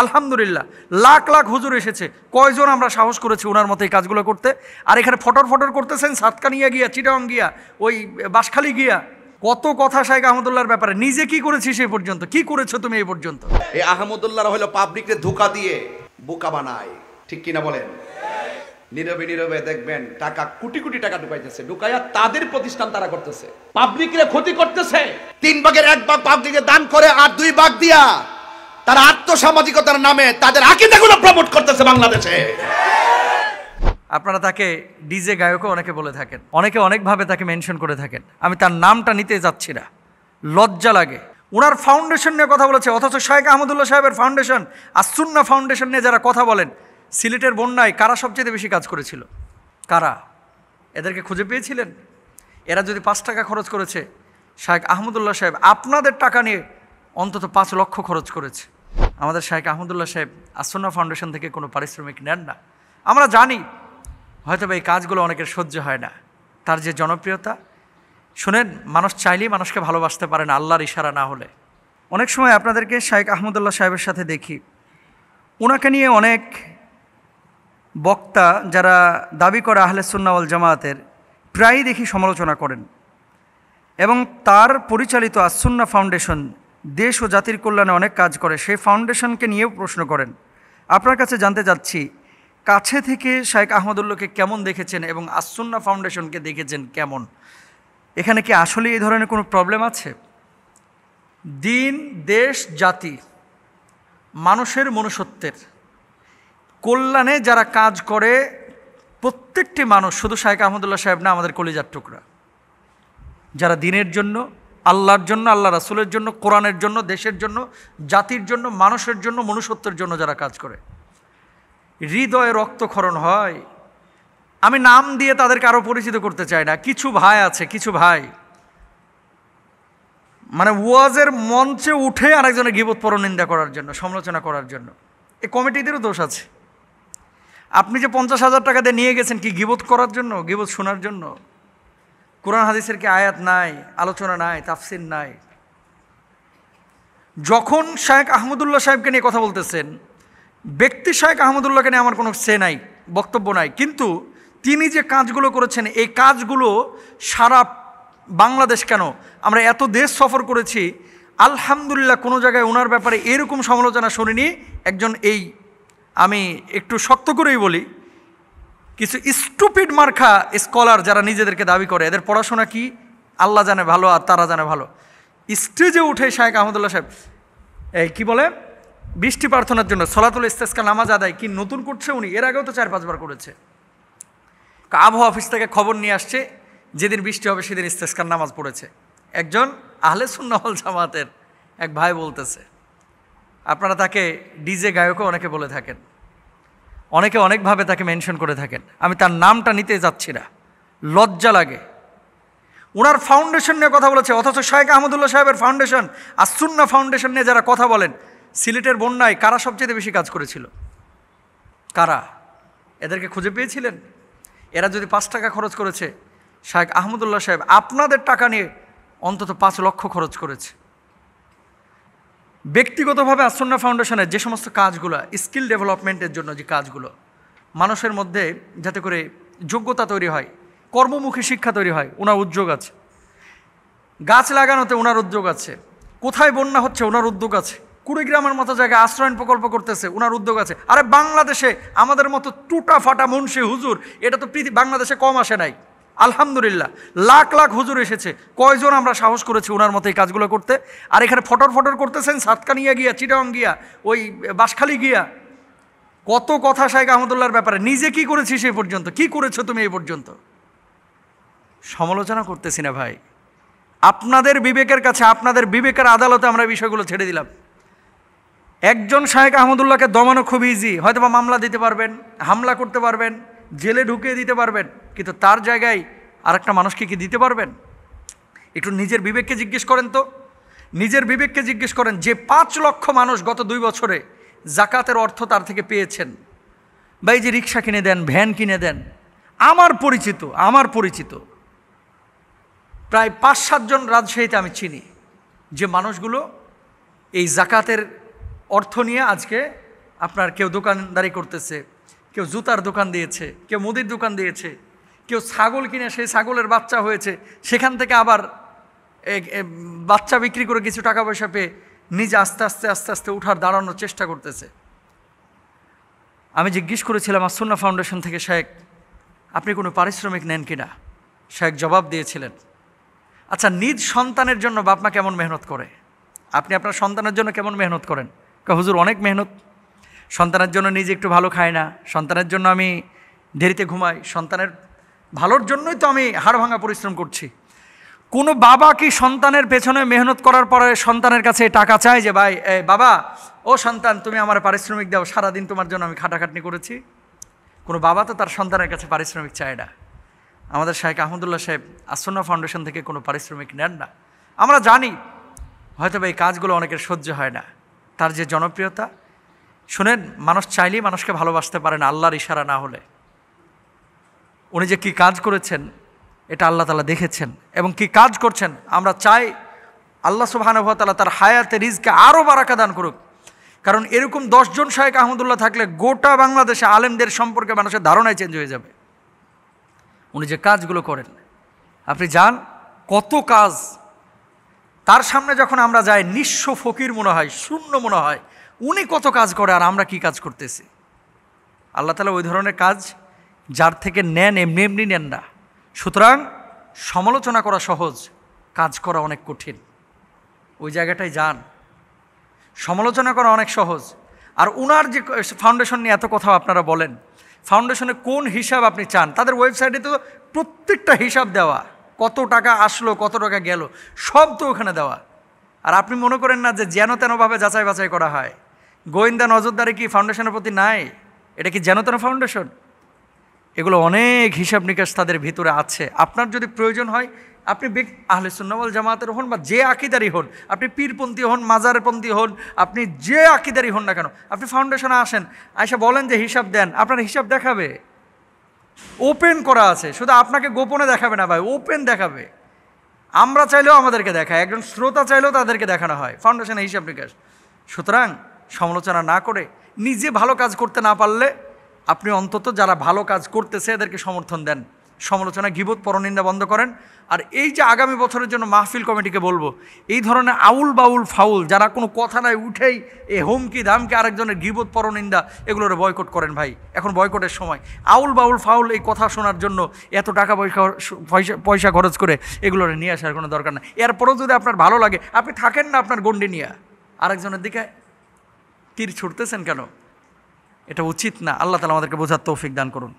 আলহামদুলিল্লাহ, লাখ লাখ হুজুর এসেছে, কয়জন আমরা সাহস করেছি ওনার মতো এই কাজগুলো করতে? আর এখানে ফটর ফটর করতেছেন সাতকানিয়া গিয়া, চিটাং গিয়া, ওই বাঁশখালী গিয়া। কত কথা শাইখ আহমদুল্লাহর ব্যাপারে, নিজে কি করেছিস এই পর্যন্ত, কি করেছো তুমি এই পর্যন্ত? এই আহমদুল্লাহরা হলো পাবলিককে ধোঁকা দিয়ে বোকা বানায়, ঠিক কিনা বলেন? নীরবে নীরবে দেখবেন টাকা, কোটি কোটি টাকা ঢুকাইতেছে, ঢুকাইয়া তাদের প্রতিষ্ঠান তারা করতেছে, পাবলিকের ক্ষতি করতেছে। 3 ভাগের 1 ভাগ পাবলিকে দান করে, আর 2 ভাগ দিয়া তারা আত্মসামাজিকতার নামে তাদের আকীদাগুলো প্রমোট করতেছে বাংলাদেশে। আপনারা তাকে ডিজে গায়কও অনেকে বলে থাকেন, অনেকে অনেকভাবে তাকে মেনশন করে থাকেন। আমি তার নামটা নিতে যাচ্ছি না, লজ্জা লাগে। ওনার ফাউন্ডেশন নিয়ে কথা বলেছে, অথচ শাইখ আহমদুল্লাহ সাহেবের ফাউন্ডেশন আস-সুন্নাহ ফাউন্ডেশন নিয়ে যারা কথা বলেন, সিলেটের বন্যায় কারা সবচেয়ে বেশি কাজ করেছিল? কারা? এদেরকে খুঁজে পেয়েছিলেন? এরা যদি 5 টাকা খরচ করেছে, শাইখ আহমদুল্লাহ সাহেব আপনাদের টাকা নিয়ে অন্তত 5 লক্ষ খরচ করেছে। আমাদের শাইখ আহমদুল্লাহ সাহেব আস-সুন্নাহ ফাউন্ডেশন থেকে কোনো পারিশ্রমিক নেন না। আমরা জানি হয়তো এই কাজগুলো অনেকের সহ্য হয় না, তার যে জনপ্রিয়তা। শুনেন, মানুষ চাইলেই মানুষকে ভালোবাসতে পারে না আল্লাহর ইশারা না হলে। অনেক সময় আপনাদেরকে শাইখ আহমদুল্লাহ সাহেবের সাথে দেখি, ওনাকে নিয়ে অনেক বক্তা যারা দাবি করে আহলে সুন্নাহ ওয়াল জামায়াতের, প্রায়ই দেখি সমালোচনা করেন, এবং তার পরিচালিত আস-সুন্নাহ ফাউন্ডেশন দেশ ও জাতির কল্যাণে অনেক কাজ করে, সেই ফাউন্ডেশনকে নিয়েও প্রশ্ন করেন। আপনার কাছে জানতে চাচ্ছি, কাছে থেকে শাইখ আহমদুল্লাহকে কেমন দেখেছেন এবং আস-সুন্নাহ ফাউন্ডেশনকে দেখেছেন কেমন? এখানে কি আসলে এই ধরনের কোনো প্রবলেম আছে? দিন, দেশ, জাতি, মানুষের মনুষ্যত্বের কল্যাণে যারা কাজ করে, প্রত্যেকটি মানুষ, শুধু শাইখ আহমদুল্লাহ সাহেব না, আমাদের কলিজার টুকরা, যারা দিনের জন্য, আল্লাহর জন্য, আল্লাহ রাসূলের জন্য, কোরআনের জন্য, দেশের জন্য, জাতির জন্য, মানুষের জন্য, মনুষ্যত্বের জন্য যারা কাজ করে, হৃদয়ে রক্তক্ষরণ হয়। আমি নাম দিয়ে তাদেরকে আরও পরিচিত করতে চাই না। কিছু ভাই আছে, কিছু ভাই মানে ওয়াজের মঞ্চে উঠে আরেকজনের গীবত পরনিন্দা করার জন্য, সমালোচনা করার জন্য। এই কমিটিদেরও দোষ আছে। আপনি যে 50,000 টাকা দিয়ে নিয়ে গেছেন কি গীবত করার জন্য, গীবত শোনার জন্য? কোরআন হাদিসের কি আয়াত নাই, আলোচনা নাই, তাফসির নাই? যখন শাইখ আহমদুল্লাহ সাহেবকে নিয়ে কথা বলতেছেন, ব্যক্তি শাইখ আহমদুল্লাহকে নিয়ে আমার কোনো সে নাই, বক্তব্য নাই, কিন্তু তিনি যে কাজগুলো করেছেন, এই কাজগুলো সারা বাংলাদেশ কেন, আমরা এত দেশ সফর করেছি, আলহামদুলিল্লাহ কোনো জায়গায় ওনার ব্যাপারে এরকম সমালোচনা শুনিনি। একজন, এই আমি একটু শক্ত করেই বলি, কিছু স্টুপিড মার্খা স্কলার যারা নিজেদেরকে দাবি করে, এদের পড়াশোনা কি আল্লাহ জানে ভালো আর তারা জানে ভালো, স্টেজে উঠে শাইখ আহমদুল্লাহ সাহেব এই কি বলে, বৃষ্টি প্রার্থনার জন্য সলাতুল ইস্তেসকা নামাজ আদায় কি নতুন করছে উনি? এর আগেও তো 4-5 বার করেছে। আবহাওয়া অফিস থেকে খবর নিয়ে আসছে, যেদিন বৃষ্টি হবে সেদিন ইস্তেসকার নামাজ পড়েছে। একজন আহলে সুন্নাহ ওয়াল জামাতের এক ভাই বলতেছে। আপনারা তাকে ডিজে গায়কও অনেকে বলে থাকেন, অনেকে অনেকভাবে তাকে মেনশন করে থাকেন। আমি তার নামটা নিতে যাচ্ছি না, লজ্জা লাগে। ওনার ফাউন্ডেশন নিয়ে কথা বলেছে, অথচ শাইখ আহমদুল্লাহ সাহেবের ফাউন্ডেশন আস-সুন্নাহ ফাউন্ডেশন নিয়ে যারা কথা বলেন, সিলেটের বন্যায় কারা সবচেয়ে বেশি কাজ করেছিল? কারা? এদেরকে খুঁজে পেয়েছিলেন? এরা যদি 5 টাকা খরচ করেছে, শাইখ আহমদুল্লাহ সাহেব আপনাদের টাকা নিয়ে অন্তত 5 লক্ষ খরচ করেছে। ব্যক্তিগতভাবে আস-সুন্নাহ ফাউন্ডেশনের যে সমস্ত কাজগুলো, স্কিল ডেভেলপমেন্টের জন্য যে কাজগুলো, মানুষের মধ্যে যাতে করে যোগ্যতা তৈরি হয়, কর্মমুখী শিক্ষা তৈরি হয়, ওনার উদ্যোগ আছে। গাছ লাগানোতে ওনার উদ্যোগ আছে। কোথায় বন্যা হচ্ছে ওনার উদ্যোগ আছে। কুড়িগ্রামের মতো জায়গায় আশ্রয়ণ প্রকল্প করতেছে, ওনার উদ্যোগ আছে। আরে বাংলাদেশে আমাদের মতো টুটা ফাটা মুন্সি হুজুর, এটা তো বাংলাদেশে কম আসে নাই। আলহামদুলিল্লাহ, লাখ লাখ হুজুর এসেছে, কয়জন আমরা সাহস করেছি ওনার মতো এই কাজগুলো করতে? আর এখানে ফটর ফটর করতেছেন সাতকানিয়া গিয়া, চিটাং গিয়া, ওই বাঁশখালী গিয়া। কত কথা শাইখ আহমদুল্লাহর ব্যাপারে, নিজে কি করেছিস এই পর্যন্ত, কি করেছো তুমি এই পর্যন্ত? সমালোচনা করতেছি না ভাই, আপনাদের বিবেকের কাছে, আপনাদের বিবেকের আদালতে আমরা বিষয়গুলো ছেড়ে দিলাম। একজন শাইখ আহমদুল্লাহকে দমানো খুব ইজি, হয়তো বা মামলা দিতে পারবেন, হামলা করতে পারবেন, জেলে ঢুকিয়ে দিতে পারবেন, কিন্তু তার জায়গায় আরেকটা মানুষকে কি দিতে পারবেন? একটু নিজের বিবেককে জিজ্ঞেস করেন তো, নিজের বিবেককে জিজ্ঞেস করেন। যে 5 লক্ষ মানুষ গত 2 বছরে জাকাতের অর্থ তার থেকে পেয়েছেন, বা এই যে রিক্সা কিনে দেন, ভ্যান কিনে দেন, আমার পরিচিত প্রায় 5-7 জন রাজশাহীতে আমি চিনি, যে মানুষগুলো এই জাকাতের অর্থ নিয়ে আজকে আপনার কেউ দোকানদারি করতেছে, কেউ জুতার দোকান দিয়েছে, কেউ মুদির দোকান দিয়েছে, কেউ ছাগল কিনে সেই ছাগলের বাচ্চা হয়েছে, সেখান থেকে আবার বাচ্চা বিক্রি করে কিছু টাকা পয়সা পেয়ে নিজে আস্তে আস্তে আস্তে আস্তে উঠার দাঁড়ানোর চেষ্টা করতেছে। আমি জিজ্ঞেস করেছিলাম আসুন্না ফাউন্ডেশন থেকে, শেখ আপনি কোনো পারিশ্রমিক নেন কিনা? শেখ জবাব দিয়েছিলেন, আচ্ছা নিজ সন্তানের জন্য বাপ মা কেমন মেহনত করে, আপনি আপনার সন্তানের জন্য কেমন মেহনত করেন? হুজুর অনেক মেহনত, সন্তানের জন্য নিজে একটু ভালো খাই না, সন্তানের জন্য আমি দেরিতে ঘুমাই, সন্তানের ভালোর জন্যই তো আমি হাড় ভাঙা পরিশ্রম করছি। কোনো বাবা কি সন্তানের পেছনে মেহনত করার পরে সন্তানের কাছে টাকা চায় যে ভাই বাবা ও সন্তান তুমি আমার পারিশ্রমিক দাও, সারাদিন তোমার জন্য আমি খাটাখাটনি করেছি? কোনো বাবা তো তার সন্তানের কাছে পারিশ্রমিক চায় না। আমাদের শাইখ আহমদুল্লাহ সাহেব আসুন্না ফাউন্ডেশন থেকে কোনো পারিশ্রমিক নেন না। আমরা জানি হয়তো এই কাজগুলো অনেকের সহ্য হয় না, তার যে জনপ্রিয়তা, শুনেন মানুষ চাইলেই মানুষকে ভালোবাসতে পারে না আল্লাহর ইশারা না হলে। উনি যে কী কাজ করেছেন এটা আল্লাহ তাআলা দেখেছেন, এবং কি কাজ করছেন আমরা চাই আল্লাহ সুবহানাহু ওয়া তাআলা তার হায়াতে রিজকে আরও বারাকা দান করুক। কারণ এরকম 10 জন শাইখ আহমদুল্লাহ থাকলে গোটা বাংলাদেশে আলেমদের সম্পর্কে মানুষের ধারণাই চেঞ্জ হয়ে যাবে। উনি যে কাজগুলো করেন আপনি যান, কত কাজ তার সামনে যখন আমরা যাই নিঃস্ব ফকির মনে হয়, শূন্য মনে হয়। উনি কত কাজ করে আর আমরা কি কাজ করতেছি। আল্লাহ তাআলা ওই ধরনের কাজ যার থেকে নেন এমনি এমনি নেন না। সুতরাং সমালোচনা করা সহজ, কাজ করা অনেক কঠিন। ওই জায়গাটায় যান, সমালোচনা করা অনেক সহজ। আর উনার যে ফাউন্ডেশন নিয়ে এত কথা আপনারা বলেন, ফাউন্ডেশনে কোন হিসাব আপনি চান? তাদের ওয়েবসাইটে তো প্রত্যেকটা হিসাব দেওয়া, কত টাকা আসলো কত টাকা গেল সব তো ওখানে দেওয়া। আর আপনি মনে করেন না যে যেন তেনভাবে যাচাই বাছাই করা হয়? গোয়েন্দা নজরদারি কি ফাউন্ডেশনের প্রতি নাই? এটা কি যেন তেন ফাউন্ডেশন? এগুলো অনেক হিসাব নিকাশ তাদের ভিতরে আছে। আপনার যদি প্রয়োজন হয় আপনি আহলে সুন্নাহ ওয়াল জামাতের হন বা যে আকিদারি হন, আপনি পীরপন্থী হন, মাজারপন্থী হন, আপনি যে আকিদারি হন না কেন, আপনি ফাউন্ডেশনে আসেন, আয়সা বলেন যে হিসাব দেন, আপনার হিসাব দেখাবে। ওপেন করা আছে, শুধু আপনাকে গোপনে দেখাবে না ভাই, ওপেন দেখাবে। আমরা চাইলেও আমাদেরকে দেখায়, একজন শ্রোতা চাইলেও তাদেরকে দেখানো হয় ফাউন্ডেশনে হিসাব নিকাশ। সুতরাং সমালোচনা না করে, নিজে ভালো কাজ করতে না পারলে আপনি অন্তত যারা ভালো কাজ করতেছে এদেরকে সমর্থন দেন। সমালোচনা, গীবত, পরনিন্দা বন্ধ করেন। আর এই যে আগামী বছরের জন্য মাহফিল কমিটিকে বলবো, এই ধরনের আউল বাউল ফাউল যারা কোনো কথা নাই উঠেই এই হুমকি ধামকি আরেকজনের গীবত পরনিন্দা এগুলোরে বয়কট করেন ভাই। এখন বয়কটের সময়। আউল বাউল ফাউল এই কথা শোনার জন্য এত টাকা পয়সা খরচ করে এগুলোরে নিয়ে আসার কোনো দরকার নেই। এরপরেও যদি আপনার ভালো লাগে আপনি থাকেন না আপনার গণ্ডি নিয়ে, আরেকজনের দিকে তীর ছুটতেছেন কেন? এটা উচিত না। আল্লাহ তাআলা আমাদেরকে বোঝার তৌফিক দান করুন।